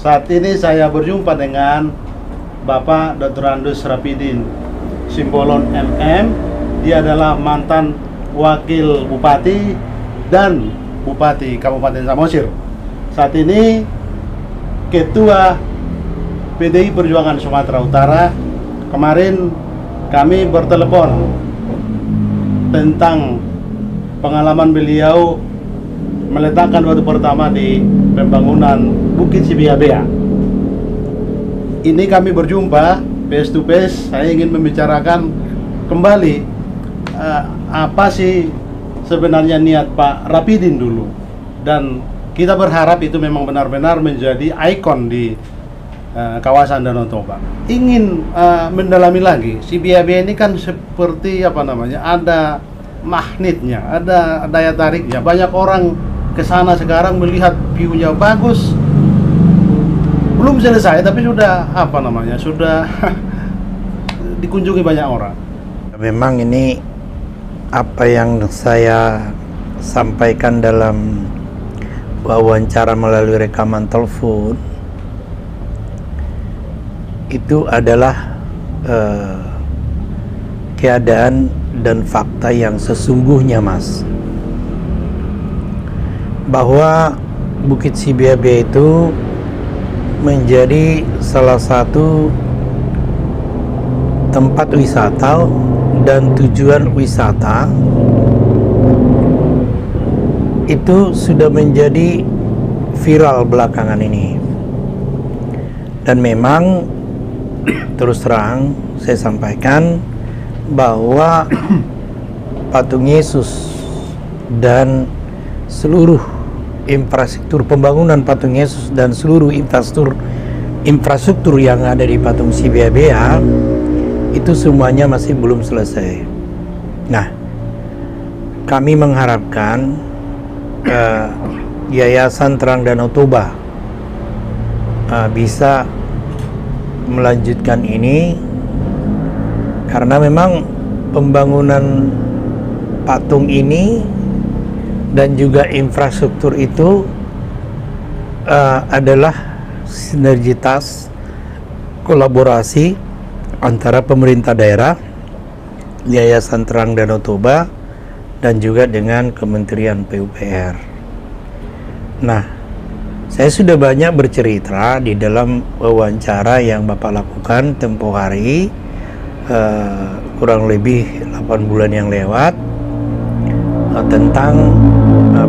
Saat ini saya berjumpa dengan Bapak Dr. Andus Rapidin Simbolon MM. Dia adalah mantan Wakil Bupati dan Bupati Kabupaten Samosir. Saat ini Ketua PDI Perjuangan Sumatera Utara. Kemarin kami bertelepon tentang pengalaman beliau meletakkan batu pertama di pembangunan Bukit Sibiabea. Ini kami berjumpa face to face. Saya ingin membicarakan kembali apa sih sebenarnya niat Pak Rapidin dulu, dan kita berharap itu memang benar-benar menjadi ikon di kawasan Danau Toba. Ingin mendalami lagi, Sibiabea ini kan seperti apa namanya, ada magnetnya, ada daya tariknya. Banyak orang ke sana sekarang melihat view-nya bagus. Belum selesai tapi sudah apa namanya, sudah dikunjungi banyak orang. Memang ini apa yang saya sampaikan dalam wawancara melalui rekaman telepon itu adalah keadaan dan fakta yang sesungguhnya, Mas, bahwa Bukit Sibiabea itu menjadi salah satu tempat wisata dan tujuan wisata itu sudah menjadi viral belakangan ini. Dan memang terus terang saya sampaikan bahwa patung Yesus dan seluruh infrastruktur pembangunan patung Yesus dan seluruh infrastruktur yang ada di patung Sibiabea itu semuanya masih belum selesai. Nah, kami mengharapkan Yayasan Terang Danau Toba bisa melanjutkan ini, karena memang pembangunan patung ini dan juga infrastruktur itu adalah sinergitas kolaborasi antara pemerintah daerah, Yayasan Terang Danau Toba, dan juga dengan Kementerian PUPR. Nah, saya sudah banyak bercerita di dalam wawancara yang Bapak lakukan tempo hari, kurang lebih 8 bulan yang lewat, tentang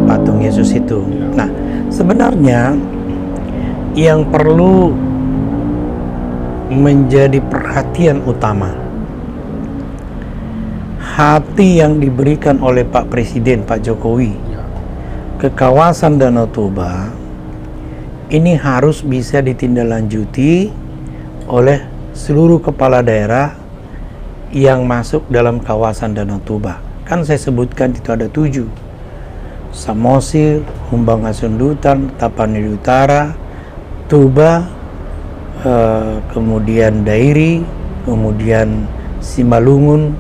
patung Yesus itu. Nah, sebenarnya yang perlu menjadi perhatian utama, hati yang diberikan oleh Pak Presiden, Pak Jokowi, ke kawasan Danau Toba ini harus bisa ditindaklanjuti oleh seluruh kepala daerah yang masuk dalam kawasan Danau Toba. Kan saya sebutkan itu ada 7: Samosir, Humbang Hasundutan, Tapanuli Utara, Toba, kemudian Dairi, kemudian Simalungun,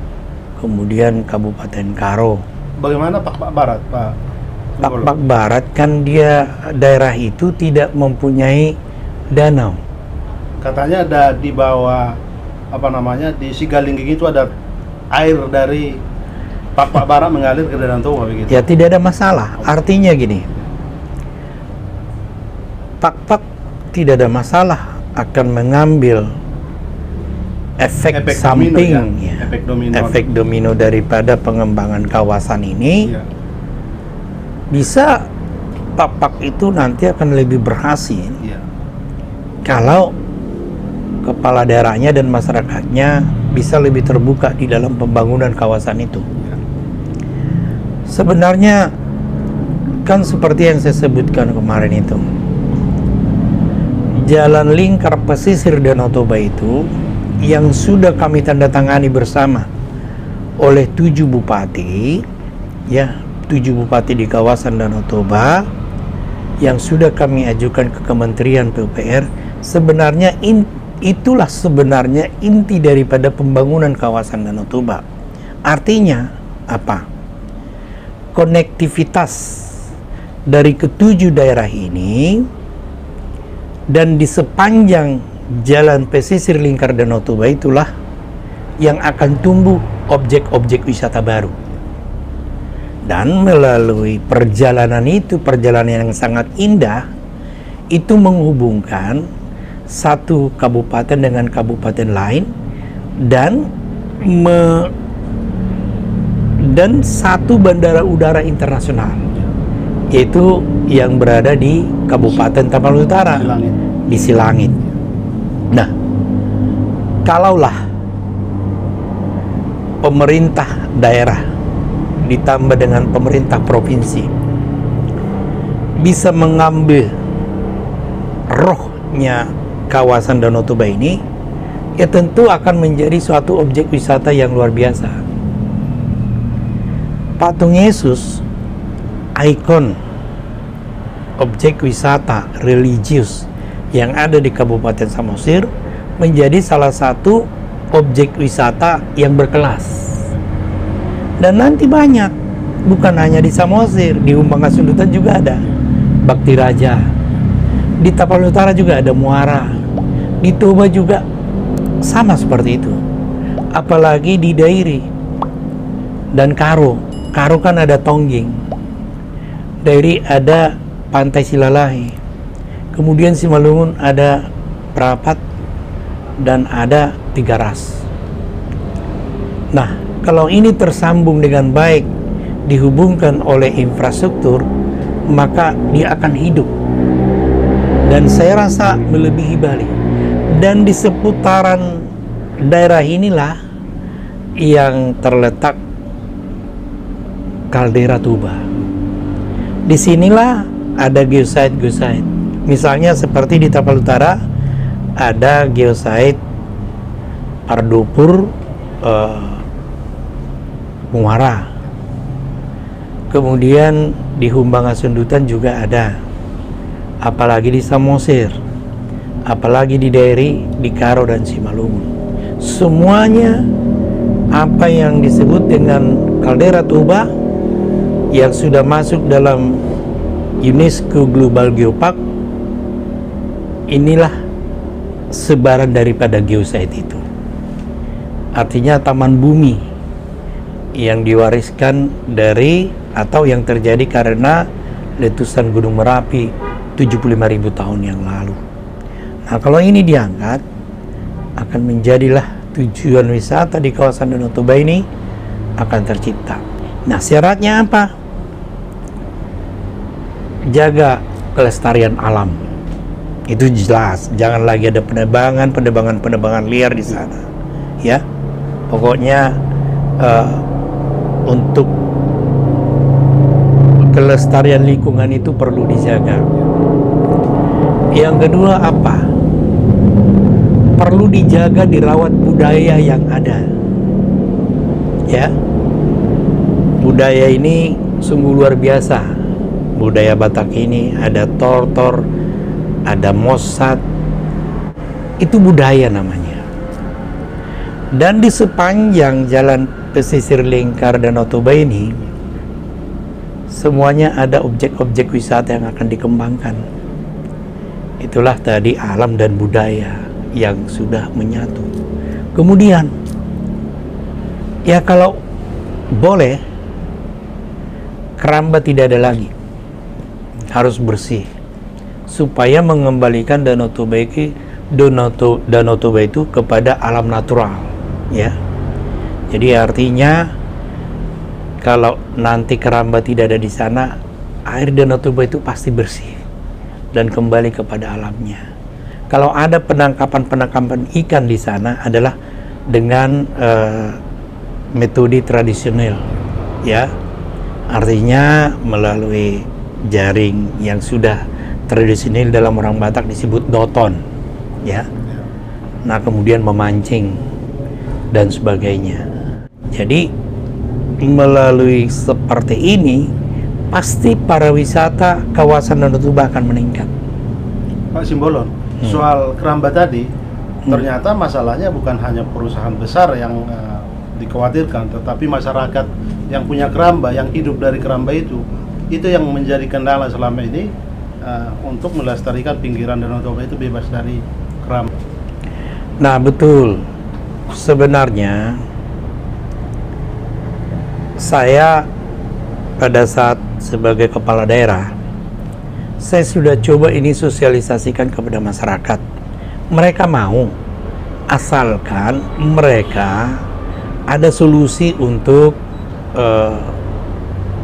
kemudian Kabupaten Karo. Bagaimana Pak Barat, Pak? Pak Barat kan dia daerah itu tidak mempunyai danau. Katanya ada di bawah apa namanya, di Sigalingging itu ada air dari Pak Barat mengalir ke Danau Toba begitu. Ya, tidak ada masalah. Artinya gini, Pak tidak ada masalah akan mengambil efek samping, domino, ya. Efek domino daripada pengembangan kawasan ini. Ya. Bisa Pak itu nanti akan lebih berhasil, Ya. kalau kepala daerahnya dan masyarakatnya bisa lebih terbuka di dalam pembangunan kawasan itu. Ya. Sebenarnya kan seperti yang saya sebutkan kemarin itu, jalan lingkar pesisir Danau Toba itu yang sudah kami tanda tangani bersama oleh 7 bupati, ya, 7 bupati di kawasan Danau Toba yang sudah kami ajukan ke Kementerian PUPR. Sebenarnya itulah sebenarnya inti daripada pembangunan kawasan Danau Toba. Artinya apa? Konektivitas dari ke-7 daerah ini Dan di sepanjang jalan pesisir lingkar Danau Toba itulah yang akan tumbuh objek-objek wisata baru. Dan melalui perjalanan itu, perjalanan yang sangat indah, itu menghubungkan satu kabupaten dengan kabupaten lain dan satu bandara udara internasional, yaitu yang berada di Kabupaten Tapanuli Utara, di Silangit. Nah, kalaulah pemerintah daerah ditambah dengan pemerintah provinsi bisa mengambil rohnya kawasan Danau Toba ini, ya tentu akan menjadi suatu objek wisata yang luar biasa. Patung Yesus, ikon objek wisata religius yang ada di Kabupaten Samosir, menjadi salah satu objek wisata yang berkelas. Dan nanti banyak, bukan hanya di Samosir, di Humbang Hasundutan juga ada Bakti Raja, di Tapanuli Utara juga ada Muara, di Toba juga sama seperti itu. Apalagi di Dairi dan Karo. Karo kan ada Tongging, Dairi ada Pantai Silalahi, kemudian Simalungun ada Prapat, dan ada Tiga Ras. Nah, kalau ini tersambung dengan baik, dihubungkan oleh infrastruktur, maka dia akan hidup. Dan saya rasa melebihi Bali. Dan di seputaran daerah inilah yang terletak kaldera Toba. Disinilah ada geosite. Misalnya seperti di Tapanuli Utara ada geosite Ardopur Muara. Kemudian di Humbang Hasundutan juga ada. Apalagi di Samosir, apalagi di Dairi, di Karo dan Simalungun. Semuanya apa yang disebut dengan kaldera Toba yang sudah masuk dalam UNESCO Global Geopark, inilah sebaran daripada geosite itu. Artinya taman bumi yang diwariskan dari atau yang terjadi karena letusan Gunung Merapi 75.000 tahun yang lalu. Nah, kalau ini diangkat, akan menjadilah tujuan wisata di kawasan Danau Toba ini akan tercipta. Nah, syaratnya apa? Jaga kelestarian alam. Itu jelas, jangan lagi ada penebangan liar di sana. Ya. Pokoknya untuk kelestarian lingkungan itu perlu dijaga. Yang kedua apa? Perlu dijaga, dirawat budaya yang ada. Ya. Budaya ini sungguh luar biasa. Budaya Batak ini ada tortor, ada mosat. Itu budaya namanya. Dan di sepanjang jalan pesisir lingkar Danau Toba ini, semuanya ada objek-objek wisata yang akan dikembangkan. Itulah tadi alam dan budaya yang sudah menyatu. Kemudian, ya kalau boleh, keramba tidak ada lagi, harus bersih supaya mengembalikan Danau Toba itu kepada alam natural, ya. Jadi artinya kalau nanti keramba tidak ada di sana, air Danau Toba itu pasti bersih dan kembali kepada alamnya. Kalau ada penangkapan ikan di sana adalah dengan metode tradisional, ya. Artinya melalui jaring yang sudah tradisional dalam orang Batak disebut doton, ya. Nah, kemudian memancing dan sebagainya. Jadi melalui seperti ini pasti para wisata kawasan Danau Toba akan meningkat. Pak Simbolon, soal keramba tadi, ternyata masalahnya bukan hanya perusahaan besar yang dikhawatirkan, tetapi masyarakat yang punya keramba, yang hidup dari keramba itu yang menjadi kendala selama ini untuk melestarikan pinggiran Danau Toba itu bebas dari keram. Nah, betul. Sebenarnya saya pada saat sebagai kepala daerah, saya sudah coba ini sosialisasikan kepada masyarakat. Mereka mau, asalkan mereka ada solusi untuk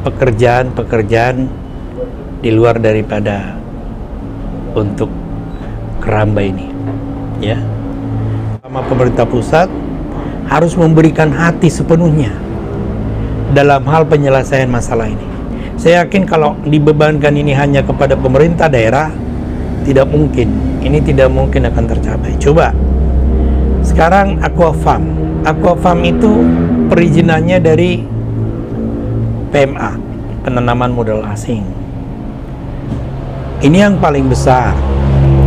pekerjaan-pekerjaan di luar daripada untuk keramba ini, ya. Sama pemerintah pusat harus memberikan hati sepenuhnya dalam hal penyelesaian masalah ini. Saya yakin kalau dibebankan ini hanya kepada pemerintah daerah, tidak mungkin. Ini tidak mungkin akan tercapai. Coba sekarang Aquafarm itu perizinannya dari PMA, penanaman modal asing. Ini yang paling besar.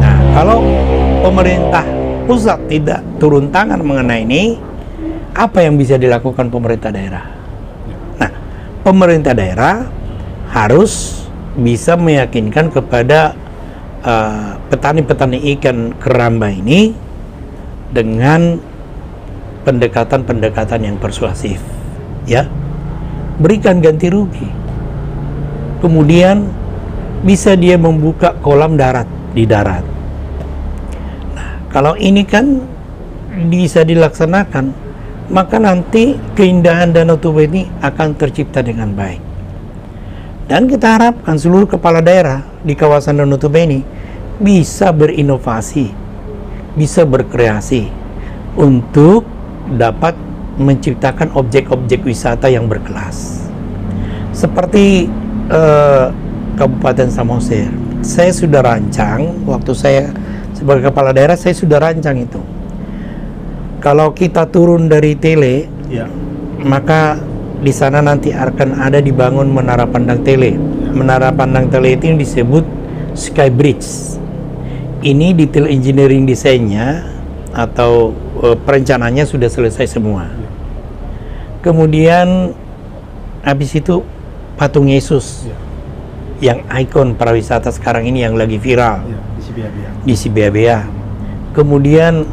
Nah, kalau pemerintah pusat tidak turun tangan mengenai ini, apa yang bisa dilakukan pemerintah daerah? Nah, pemerintah daerah harus bisa meyakinkan kepada petani-petani ikan keramba ini dengan pendekatan-pendekatan yang persuasif, ya. Berikan ganti rugi. Kemudian bisa dia membuka kolam darat di darat. Nah, kalau ini kan bisa dilaksanakan, maka nanti keindahan Danau Toba ini akan tercipta dengan baik. Dan kita harapkan seluruh kepala daerah di kawasan Danau Toba ini bisa berinovasi, bisa berkreasi untuk dapat menciptakan objek-objek wisata yang berkelas. Seperti Kabupaten Samosir, saya sudah rancang, waktu saya sebagai kepala daerah, saya sudah rancang itu. Kalau kita turun dari Tele, Ya. maka di sana nanti akan ada dibangun menara pandang Tele. Menara pandang Tele itu yang disebut Sky Bridge. Ini detail engineering desainnya atau perencanaannya sudah selesai semua. Kemudian habis itu patung Yesus yang ikon pariwisata sekarang ini yang lagi viral di Sibeabea. Kemudian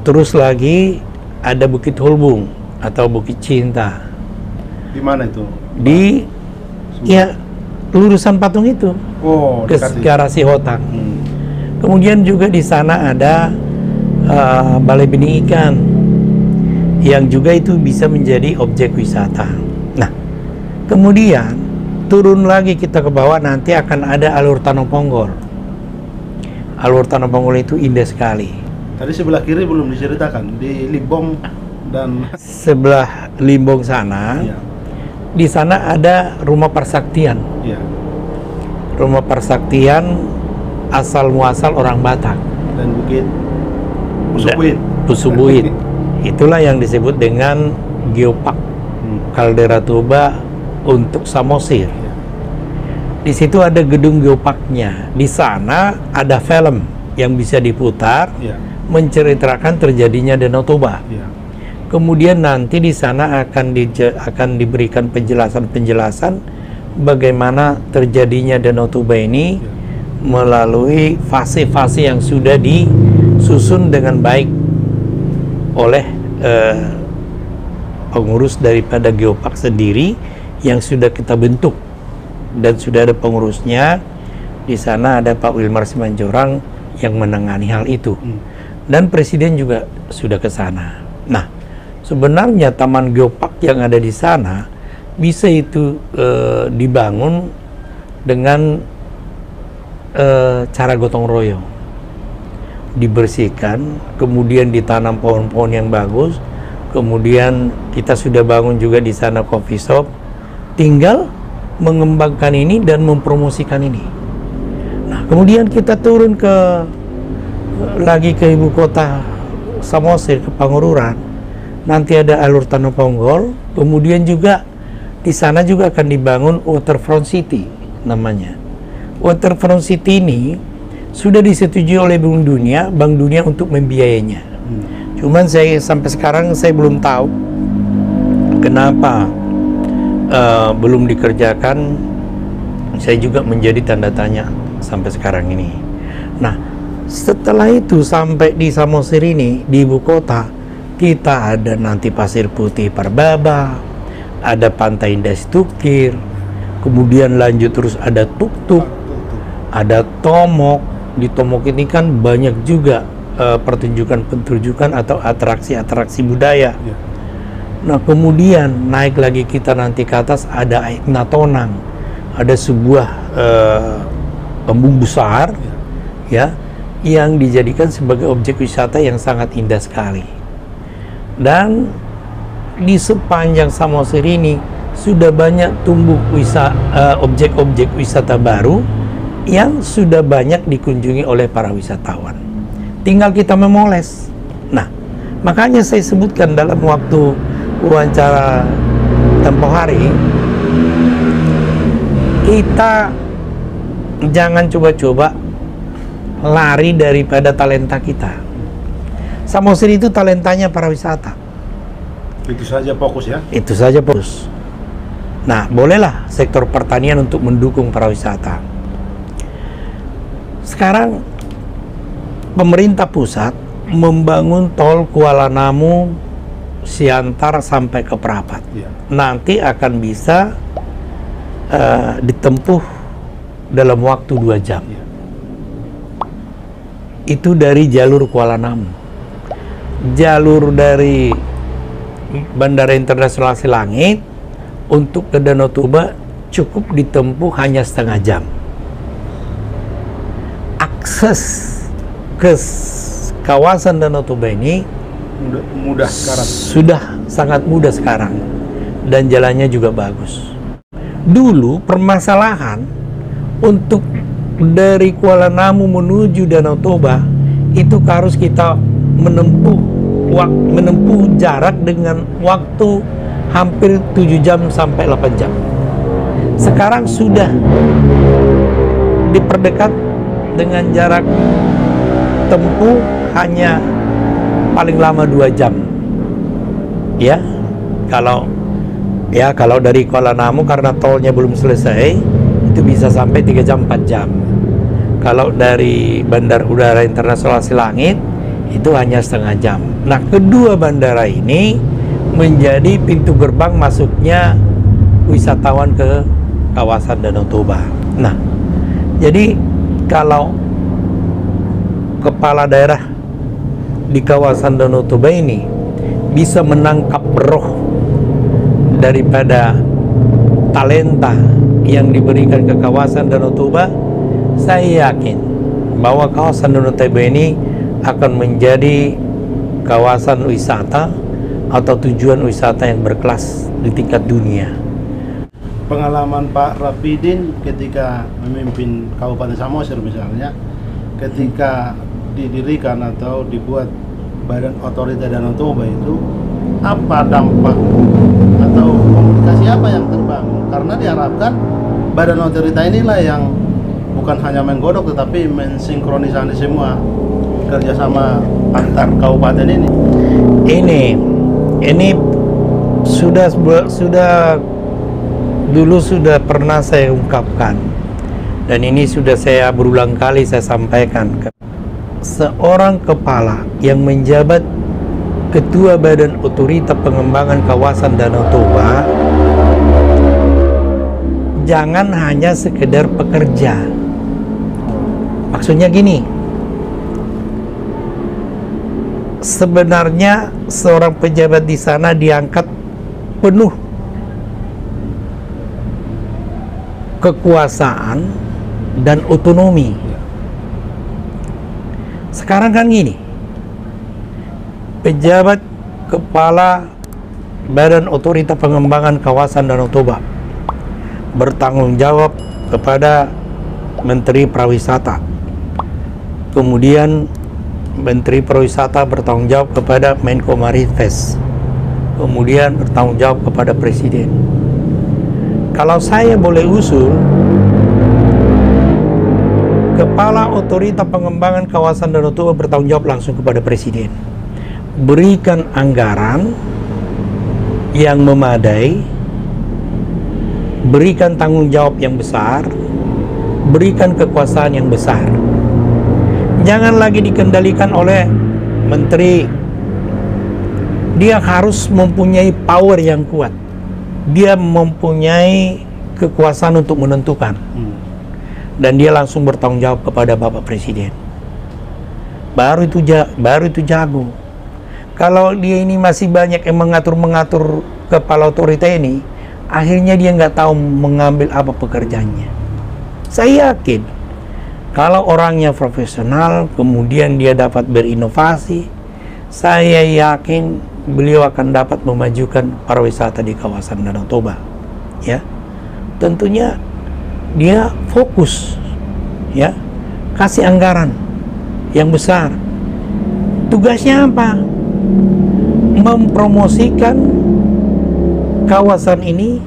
terus lagi ada Bukit Holbung atau Bukit Cinta. Di mana itu? Di ya lurusan patung itu. Oh, ke dekat arah Sihotang. Kemudian juga di sana ada Balai Benih Ikan yang juga itu bisa menjadi objek wisata. Nah, kemudian turun lagi kita ke bawah, nanti akan ada alur Tanah Ponggol. Alur Tanah Ponggol itu indah sekali. Tadi sebelah kiri belum diceritakan, di Limbong dan Sebelah Limbong sana, ya, di sana ada rumah persaktian. ya, Rumah persaktian asal muasal orang Batak. dan Bukit Pusubuit. Pusubuit. Itulah yang disebut dengan geopark Kaldera Toba untuk Samosir. Ya. Di situ ada gedung geoparknya. Di sana ada film yang bisa diputar Ya. menceritakan terjadinya Danau Toba. Ya. Kemudian nanti di sana akan diberikan penjelasan-penjelasan bagaimana terjadinya Danau Toba ini Ya. melalui fase-fase yang sudah disusun dengan baik oleh pengurus daripada geopark sendiri yang sudah kita bentuk dan sudah ada pengurusnya. Di sana ada Pak Wilmar Simanjorang yang menangani hal itu, dan Presiden juga sudah ke sana. Nah, sebenarnya taman geopark yang ada di sana bisa itu dibangun dengan cara gotong royong, dibersihkan, kemudian ditanam pohon-pohon yang bagus, kemudian kita sudah bangun juga di sana coffee shop, tinggal mengembangkan ini dan mempromosikan ini. Nah, kemudian kita turun lagi ke ibu kota Samosir, ke Pangururan, nanti ada alur Tanah Ponggol, kemudian juga di sana juga akan dibangun Waterfront City namanya. Waterfront City ini sudah disetujui oleh Bank Dunia untuk membiayainya. Cuman sampai sekarang saya belum tahu kenapa belum dikerjakan. Saya juga menjadi tanda tanya sampai sekarang ini. Nah, setelah itu sampai di Samosir ini, di ibu kota, kita ada nanti Pasir Putih Parbaba, ada Pantai Indah Situkir, kemudian lanjut terus ada Tuk-Tuk, ada Tomok. Di Tomok ini kan banyak juga pertunjukan-pertunjukan atau atraksi-atraksi budaya. Nah, kemudian naik lagi kita nanti ke atas, ada Aik Natonang, ada sebuah embung besar ya yang dijadikan sebagai objek wisata yang sangat indah sekali. Dan di sepanjang Samosir ini sudah banyak tumbuh objek-objek wisata baru yang sudah banyak dikunjungi oleh para wisatawan. Tinggal kita memoles. Nah, makanya saya sebutkan dalam waktu wawancara tempo hari, kita jangan coba-coba lari daripada talenta kita. Samosir itu talentanya para wisata. Itu saja fokus ya? Itu saja fokus. Nah, bolehlah sektor pertanian untuk mendukung para wisata. Sekarang pemerintah pusat membangun tol Kuala Namu Siantar sampai ke Prapat. Nanti akan bisa ditempuh dalam waktu 2 jam. Itu dari jalur Kuala Namu. Jalur dari Bandara Internasional Silangit untuk ke Danau Toba cukup ditempuh hanya setengah jam. Akses ke kawasan Danau Toba ini mudah sekarang. Sudah sangat mudah sekarang, dan jalannya juga bagus. Dulu permasalahan untuk dari Kuala Namu menuju Danau Toba itu harus kita menempuh jarak dengan waktu hampir 7 jam sampai 8 jam. Sekarang sudah diperdekat dengan jarak tempuh hanya paling lama 2 jam. Ya, kalau dari Kuala Namu karena tolnya belum selesai, itu bisa sampai 3 jam 4 jam. Kalau dari Bandar Udara Internasional Silangit itu hanya setengah jam. Nah, kedua bandara ini menjadi pintu gerbang masuknya wisatawan ke kawasan Danau Toba. Nah, jadi kalau kepala daerah di kawasan Danau Toba ini bisa menangkap roh daripada talenta yang diberikan ke kawasan Danau Toba, saya yakin bahwa kawasan Danau Toba ini akan menjadi kawasan wisata atau tujuan wisata yang berkelas di tingkat dunia. Pengalaman Pak Rapidin ketika memimpin Kabupaten Samosir misalnya, ketika didirikan atau dibuat Badan Otorita Danau Toba itu, apa dampak atau komunikasi apa yang terbangun? Karena diharapkan Badan Otorita inilah yang bukan hanya menggodok tetapi mensinkronisasi semua kerjasama antar kabupaten ini. Ini sudah dulu sudah pernah saya ungkapkan, dan ini sudah saya berulang kali saya sampaikan. Seorang kepala yang menjabat Ketua Badan Otorita Pengembangan Kawasan Danau Toba jangan hanya sekedar pekerja. Maksudnya gini, sebenarnya seorang pejabat di sana diangkat penuh kekuasaan dan otonomi. Sekarang kan gini, pejabat kepala Badan Otorita Pengembangan Kawasan Danau Toba bertanggung jawab kepada Menteri Pariwisata. Kemudian Menteri Pariwisata bertanggung jawab kepada Menko Maritim. Kemudian bertanggung jawab kepada Presiden. Kalau saya boleh usul, Kepala Otorita Pengembangan Kawasan Danau Toba bertanggung jawab langsung kepada Presiden. Berikan anggaran yang memadai, berikan tanggung jawab yang besar, berikan kekuasaan yang besar. Jangan lagi dikendalikan oleh menteri. Dia harus mempunyai power yang kuat. Dia mempunyai kekuasaan untuk menentukan. Dan dia langsung bertanggung jawab kepada Bapak Presiden. Baru itu jago. Kalau dia ini masih banyak yang mengatur kepala otorita ini, akhirnya dia nggak tahu mengambil apa pekerjaannya. Saya yakin kalau orangnya profesional, kemudian dia dapat berinovasi, saya yakin beliau akan dapat memajukan pariwisata di kawasan Danau Toba. Ya, tentunya dia fokus, ya, kasih anggaran yang besar. Tugasnya apa? Mempromosikan kawasan ini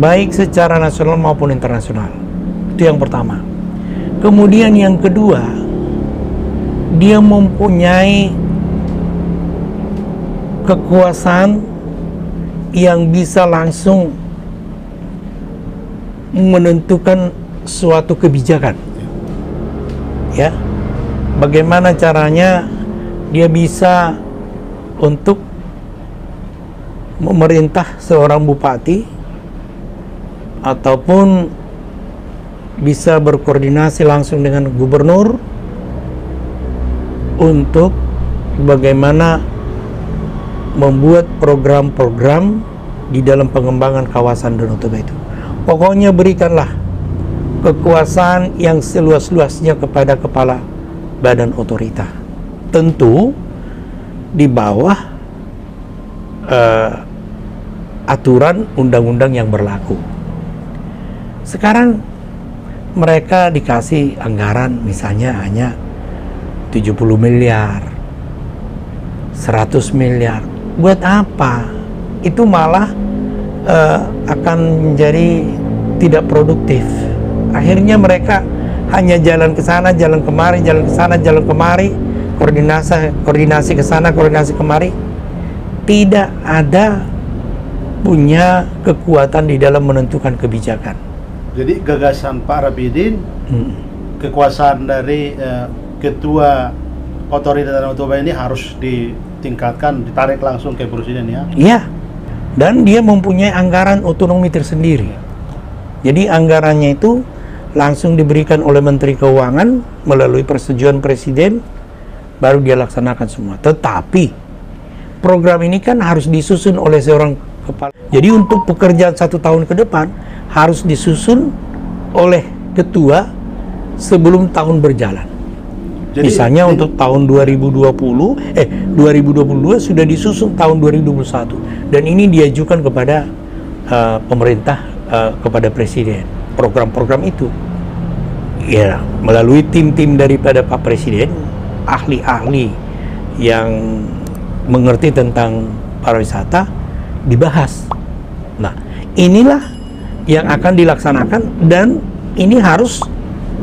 baik secara nasional maupun internasional. Itu yang pertama. Kemudian yang kedua, dia mempunyai kekuasaan yang bisa langsung menentukan suatu kebijakan. Ya. Bagaimana caranya dia bisa untuk memerintah seorang bupati ataupun bisa berkoordinasi langsung dengan gubernur untuk bagaimana membuat program-program di dalam pengembangan kawasan Danau Toba itu. Pokoknya berikanlah kekuasaan yang seluas-luasnya kepada kepala badan otorita. Tentu di bawah aturan undang-undang yang berlaku. Sekarang mereka dikasih anggaran misalnya hanya 70 miliar, 100 miliar. Buat apa? Itu malah akan menjadi tidak produktif. Akhirnya mereka hanya jalan ke sana, jalan kemari, jalan ke sana, jalan kemari, koordinasi ke sana, koordinasi kemari. Tidak ada punya kekuatan di dalam menentukan kebijakan. Jadi gagasan Pak Rapidin, kekuasaan dari ketua otorita Danau Toba ini harus ditingkatkan, ditarik langsung ke presiden, ya? Iya. Dan dia mempunyai anggaran otonomi tersendiri. Jadi anggarannya itu langsung diberikan oleh Menteri Keuangan melalui persetujuan presiden, baru dia laksanakan semua. Tetapi program ini kan harus disusun oleh seorang kepala. Jadi untuk pekerjaan 1 tahun ke depan harus disusun oleh ketua sebelum tahun berjalan. Jadi, misalnya untuk tahun 2022 sudah disusun tahun 2021 dan ini diajukan kepada pemerintah, kepada presiden program-program itu. Ya, melalui tim-tim daripada Pak Presiden, ahli-ahli yang mengerti tentang pariwisata dibahas. Nah, inilah yang akan dilaksanakan dan ini harus,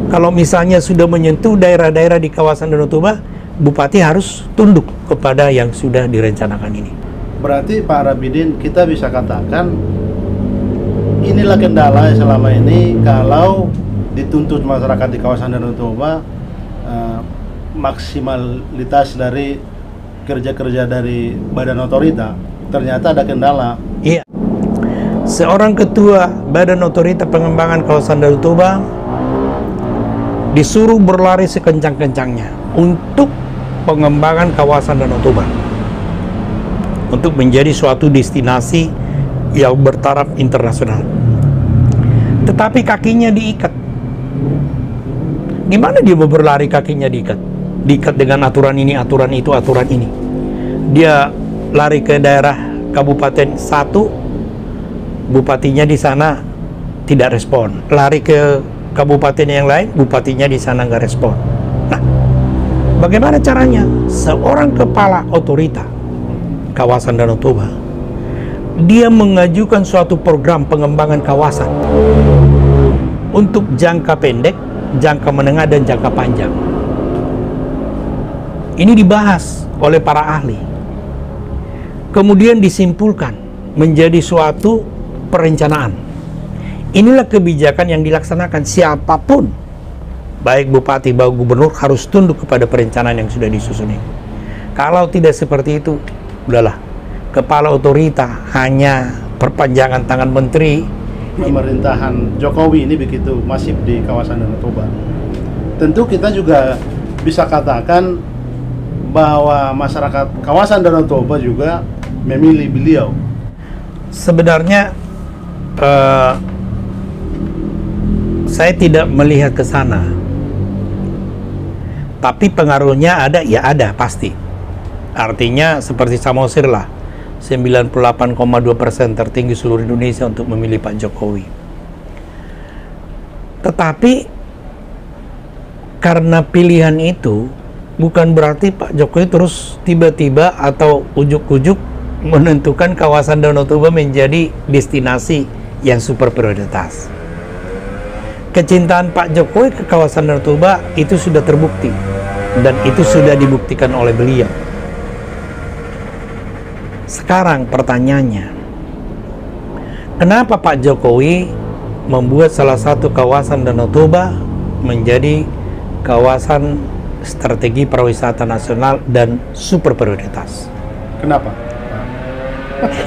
kalau misalnya sudah menyentuh daerah-daerah di kawasan Danau Toba, bupati harus tunduk kepada yang sudah direncanakan ini. Berarti Pak Rapidin, kita bisa katakan inilah kendala selama ini kalau dituntut masyarakat di kawasan Danau Toba, maksimalitas dari kerja-kerja dari badan otorita, ternyata ada kendala. Iya. Seorang ketua badan otorita pengembangan kawasan Danau Toba disuruh berlari sekencang-kencangnya untuk pengembangan kawasan Danau Toba untuk menjadi suatu destinasi yang bertaraf internasional. Tetapi kakinya diikat. Gimana dia mau berlari kakinya diikat? Diikat dengan aturan ini, aturan itu, aturan ini. Dia lari ke daerah kabupaten 1, bupatinya di sana tidak respon. Lari ke kabupaten yang lain, bupatinya di sana nggak respon. Nah, bagaimana caranya? Seorang kepala otorita kawasan Danau Toba, dia mengajukan suatu program pengembangan kawasan untuk jangka pendek, jangka menengah, dan jangka panjang. Ini dibahas oleh para ahli, kemudian disimpulkan menjadi suatu perencanaan. inilah kebijakan yang dilaksanakan. Siapapun, baik bupati, baik gubernur, harus tunduk kepada perencanaan yang sudah disusun ini. Kalau tidak seperti itu, udahlah, kepala otorita hanya perpanjangan tangan menteri. Pemerintahan Jokowi ini begitu masif di kawasan Danau Toba. Tentu kita juga bisa katakan bahwa masyarakat kawasan Danau Toba juga memilih beliau. Sebenarnya saya tidak melihat ke sana, tapi pengaruhnya ada, ya ada pasti. Artinya seperti Samosir lah, 98,2% tertinggi seluruh Indonesia untuk memilih Pak Jokowi. Tetapi karena pilihan itu bukan berarti Pak Jokowi terus tiba-tiba atau ujuk-ujuk menentukan kawasan Danau Toba menjadi destinasi yang super prioritas. Kecintaan Pak Jokowi ke kawasan Danau Toba itu sudah terbukti, dan itu sudah dibuktikan oleh beliau. Sekarang pertanyaannya, kenapa Pak Jokowi membuat salah satu kawasan Danau Toba menjadi kawasan strategi pariwisata nasional dan super prioritas? Kenapa?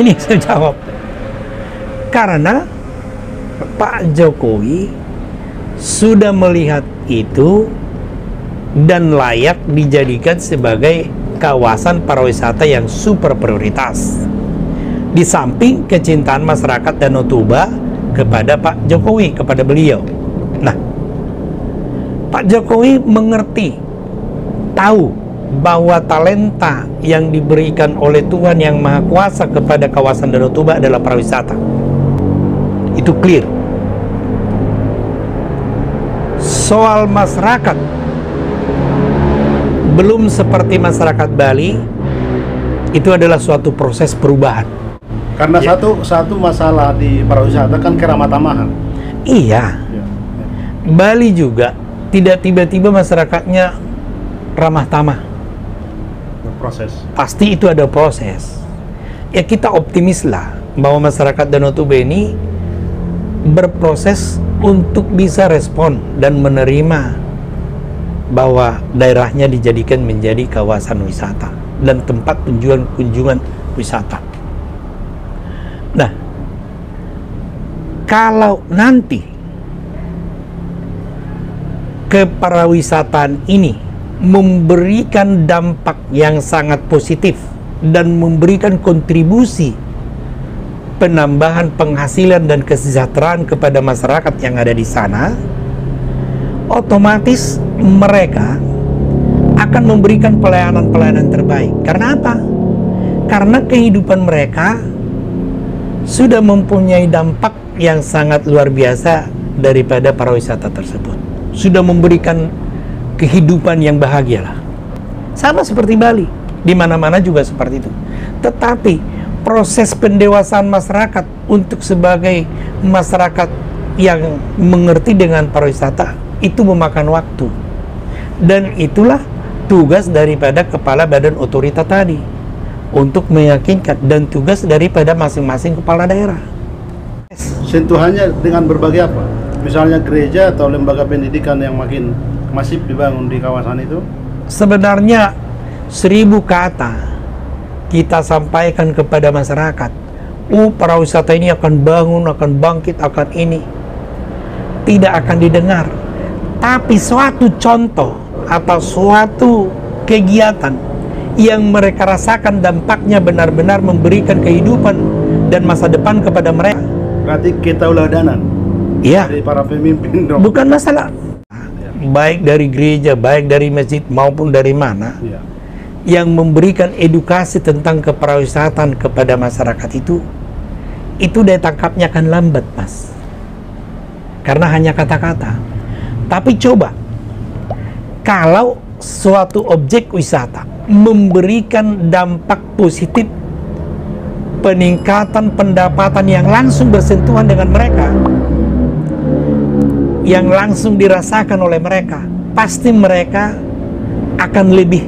Ini saya jawab. Karena Pak Jokowi sudah melihat itu dan layak dijadikan sebagai kawasan pariwisata yang super prioritas. Di samping kecintaan masyarakat Danau Toba kepada Pak Jokowi, kepada beliau. Nah, Pak Jokowi mengerti, tahu bahwa talenta yang diberikan oleh Tuhan Yang Maha Kuasa kepada kawasan Danau Toba adalah pariwisata. Itu clear. Soal masyarakat, belum seperti masyarakat Bali, itu adalah suatu proses perubahan. Karena satu masalah di pariwisata kan keramatamahan. Iya. Bali juga tidak tiba-tiba masyarakatnya ramah tamah. Proses. Pasti itu ada proses. Ya kita optimis lah bahwa masyarakat Danau Toba ini berproses untuk bisa respon dan menerima bahwa daerahnya dijadikan menjadi kawasan wisata dan tempat kunjungan wisata. Nah, kalau nanti kepariwisataan ini memberikan dampak yang sangat positif dan memberikan kontribusi penambahan penghasilan dan kesejahteraan kepada masyarakat yang ada di sana, otomatis mereka akan memberikan pelayanan-pelayanan terbaik. Karena apa? Karena kehidupan mereka sudah mempunyai dampak yang sangat luar biasa daripada pariwisata tersebut. Sudah memberikan kehidupan yang bahagia lah. Sama seperti Bali, di mana-mana juga seperti itu. Tetapi proses pendewasaan masyarakat untuk sebagai masyarakat yang mengerti dengan pariwisata itu memakan waktu, dan itulah tugas daripada kepala badan otorita tadi untuk meyakinkan, dan tugas daripada masing-masing kepala daerah. Sentuhannya dengan berbagai apa? Misalnya gereja atau lembaga pendidikan yang makin masif dibangun di kawasan itu? Sebenarnya 1000 kata kita sampaikan kepada masyarakat, pariwisata ini akan bangun, akan bangkit, akan ini, tidak akan didengar. Tapi suatu contoh atau suatu kegiatan yang mereka rasakan dampaknya benar-benar memberikan kehidupan dan masa depan kepada mereka. Berarti ketauladanan dari para pemimpin dong. Bukan masalah baik dari gereja, baik dari masjid maupun dari mana yang memberikan edukasi tentang kepariwisataan kepada masyarakat itu daya tangkapnya akan lambat, Mas, karena hanya kata-kata. Tapi coba kalau suatu objek wisata memberikan dampak positif, peningkatan pendapatan yang langsung bersentuhan dengan mereka, yang langsung dirasakan oleh mereka, pasti mereka akan lebih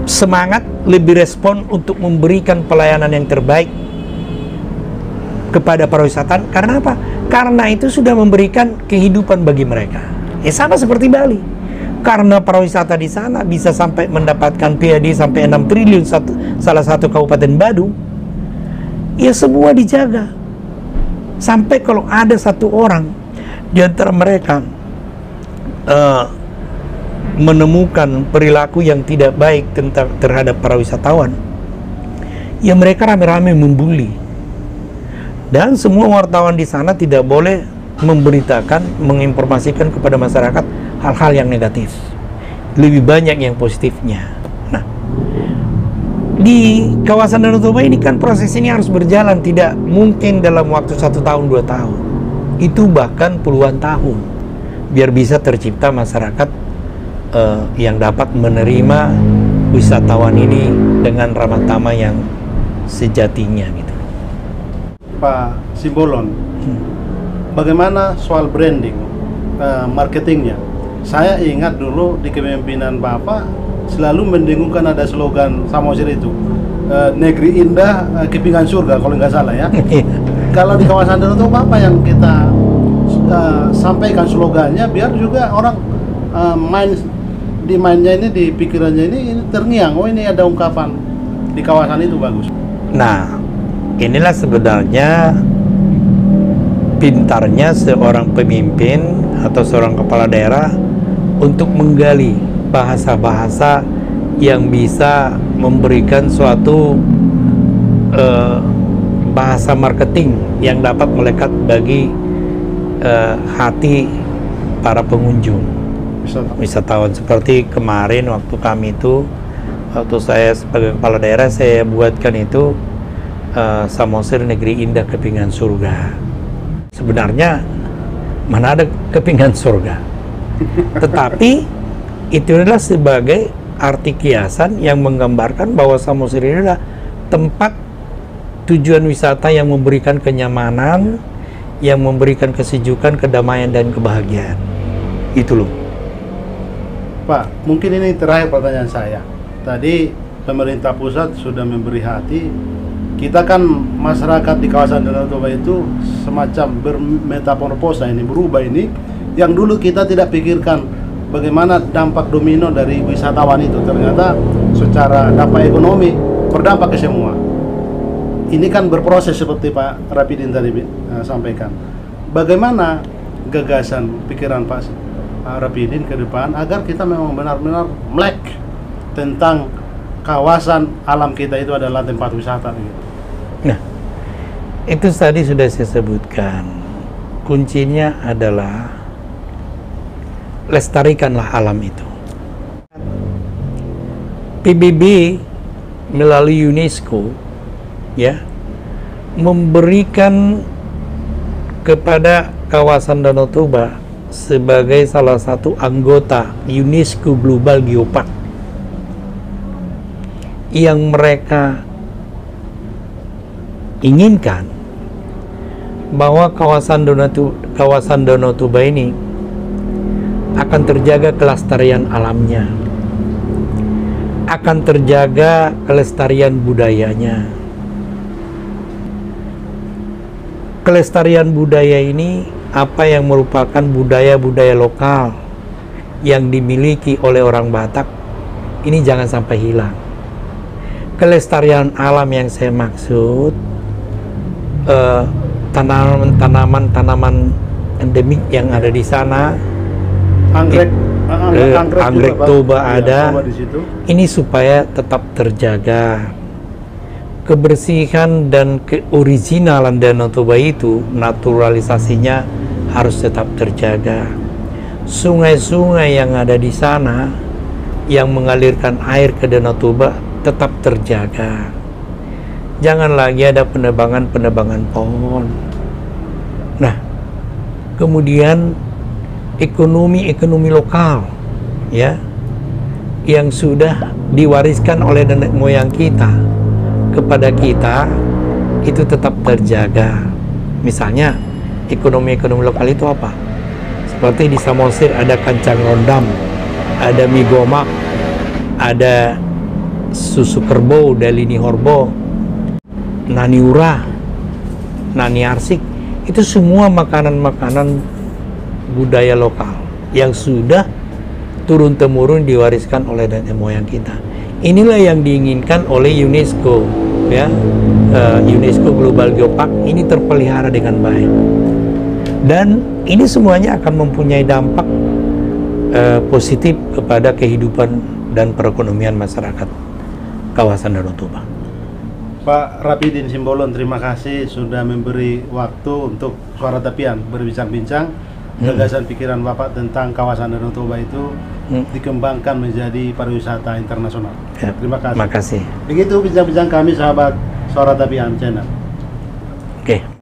semangat, lebih respon untuk memberikan pelayanan yang terbaik kepada pariwisata. Karena apa? Karena itu sudah memberikan kehidupan bagi mereka. Sama seperti Bali. Karena pariwisata di sana bisa sampai mendapatkan PAD sampai 6 triliun salah satu kabupaten Badung, ya semua dijaga. Sampai kalau ada satu orang di antara mereka menemukan perilaku yang tidak baik terhadap para wisatawan, ya mereka rame-rame membuli. Dan semua wartawan di sana tidak boleh memberitakan, menginformasikan kepada masyarakat hal-hal yang negatif. Lebih banyak yang positifnya. Nah, di kawasan Danau Toba ini kan proses ini harus berjalan, tidak mungkin dalam waktu 1 tahun 2 tahun. Itu bahkan puluhan tahun, biar bisa tercipta masyarakat yang dapat menerima wisatawan ini dengan ramah tamah yang sejatinya gitu. Pak Simbolon, bagaimana soal branding, marketingnya? Saya ingat dulu di kepemimpinan Bapak selalu mendengungkan ada slogan Samosir itu, negeri indah, kepingan surga kalau nggak salah ya. Kalau di kawasan Danau Toba apa yang kita sampaikan slogannya biar juga orang mainnya ini, di pikirannya ini terngiang, oh ini ada ungkapan di kawasan itu bagus. Nah, inilah sebenarnya pintarnya seorang pemimpin atau seorang kepala daerah untuk menggali bahasa-bahasa yang bisa memberikan suatu bahasa marketing yang dapat melekat bagi hati para pengunjung wisatawan. Seperti kemarin waktu saya sebagai kepala daerah, saya buatkan itu Samosir negeri indah kepingan surga. Sebenarnya mana ada kepingan surga, tetapi itu adalah sebagai arti kiasan yang menggambarkan bahwa Samosir ini adalah tempat tujuan wisata yang memberikan kenyamanan, yang memberikan kesejukan, kedamaian, dan kebahagiaan. Itu loh. Pak, mungkin ini terakhir pertanyaan saya. Tadi pemerintah pusat sudah memberi hati. Kita kan masyarakat di kawasan Danau Toba itu semacam bermetamorfosa ini, berubah ini. Yang dulu kita tidak pikirkan bagaimana dampak domino dari wisatawan itu. Ternyata secara dampak ekonomi berdampak ke semua. Ini kan berproses seperti Pak Rapidin tadi sampaikan. Bagaimana gagasan pikiran Pak Rapidin ke depan agar kita memang benar-benar melek tentang kawasan alam kita itu adalah tempat wisata gitu. Nah, itu tadi sudah saya sebutkan. Kuncinya adalah lestarikanlah alam itu. PBB melalui UNESCO ya memberikan kepada kawasan Danau Toba sebagai salah satu anggota UNESCO Global Geopark yang mereka inginkan bahwa kawasan Danau Toba ini akan terjaga kelestarian alamnya, akan terjaga kelestarian budayanya. Kelestarian budaya ini apa yang merupakan budaya-budaya lokal yang dimiliki oleh orang Batak ini jangan sampai hilang. Kelestarian alam yang saya maksud tanaman-tanaman endemik yang ada di sana, anggrek Toba ada, ini supaya tetap terjaga. Kebersihan dan keoriginalan Danau Toba itu, naturalisasinya harus tetap terjaga. Sungai-sungai yang ada di sana yang mengalirkan air ke Danau Toba tetap terjaga. Jangan lagi ada penebangan pohon. Nah, kemudian ekonomi lokal ya yang sudah diwariskan oleh nenek moyang kita kepada kita itu tetap terjaga. Misalnya ekonomi lokal itu apa? Seperti di Samosir ada kancang rondam, ada mie gomak, ada susu kerbau, dalini horbo, naniura, nani arsik, itu semua makanan-makanan budaya lokal yang sudah turun-temurun diwariskan oleh nenek moyang kita. Inilah yang diinginkan oleh UNESCO, ya. UNESCO Global Geopark ini terpelihara dengan baik. Dan ini semuanya akan mempunyai dampak positif kepada kehidupan dan perekonomian masyarakat kawasan Danau Toba. Pak Rapidin Simbolon, terima kasih sudah memberi waktu untuk Suara Tepian berbincang-bincang. Gagasan pikiran Bapak tentang kawasan Danau Toba itu dikembangkan menjadi pariwisata internasional. Ya, terima kasih. Terima kasih. Begitu bincang-bincang kami sahabat Suara Tepian Channel. Oke.